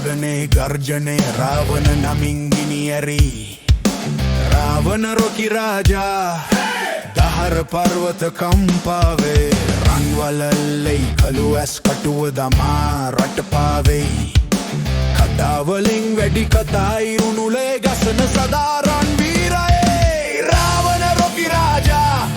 ගගනේ ගර්ජනය රාවණ නමින් ගිනිඇරි රාවණ රොකි රාජා දහර පර්වත කම්පාවේ රන්වලල්ලෙයි කළු ඇස් කටුව දමා රට පාවෙයි කතාවලින් වැඩි කතායි උනුලේ ගසන සදාරන් වීරයේ රාවණ රොකි රාජා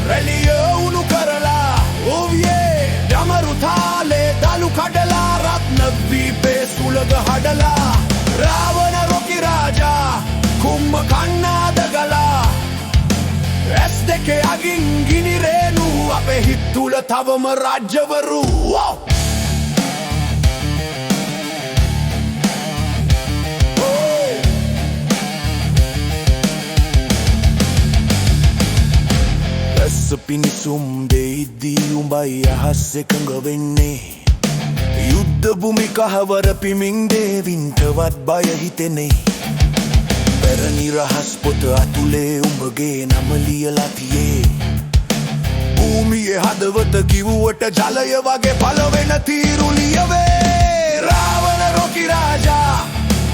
රැලිය උණු කරලා ඕවියේ ඩමරු තාලේ දලු කඩලා රත්නද්වීපේ සුළඟ හඩලා රාවණ රොකි රාජා කුම්ම කන්නාද ගලා ඇස් දෙකේ අගින් ගිනි රේණු අපේ හිත් තුල තවම රාජ්‍යවරු පිනිසුම් දෙයිදී උඹයි අහස් එකඟ වෙන්නේ යුද්ධ භූමි කහවර පිමින් දේවින්ටවත් බය හිතෙනේ පැරණි රහස් පොත අතුලේ උඹගේ නම ලියලා තියේ භූමියේ හදවත කිව්වට ජලය වගේ පළවෙන තීරු ලියවේ රාවණ රොකි රාජා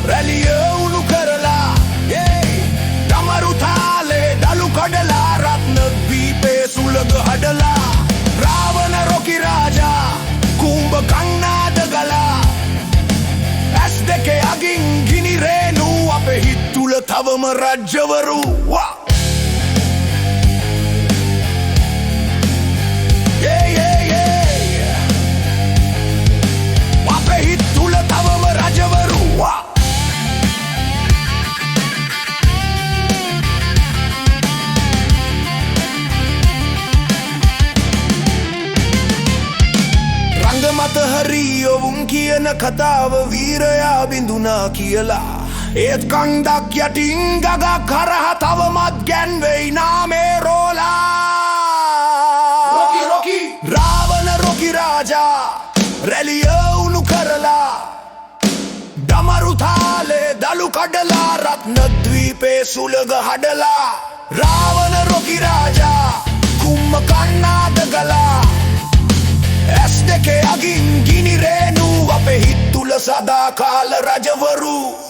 රැලිය උණු කරලා ඩමරු තාලේ දලු කඩලා රත්නද්වීපේ සුළඟ හඩලා රාවණ රොකි රාජා කුම්භ කන්නාද ගලා ඇස් දෙකේ අගින් ගිනි රේණු අපේ හිත් තුල තවම රාජ්‍යවරු අපේ හිත් තුල තවම රාජ්‍යවරු මත හරි ඔවුන් කියන කතාව වීරයා බිඳුනා කියලා ඒත් කන්දක් යටින් ගගක් හරහා තවමත් ගැන්වෙයි නාමේ රෝලා රොකි රාවණ රොකි රාජා රැලිය උණු කරලා ඩමරු තාලේ දලු කඩලා රත්නද්වීපේ සුළඟ හඩලා රාවණ රොකි රාජා කුම්ම කන්නාද ගලා ඇස් දෙකේ අගින් ගිනි රේණු අපේ හිත් තුල සදා කාල රජවරු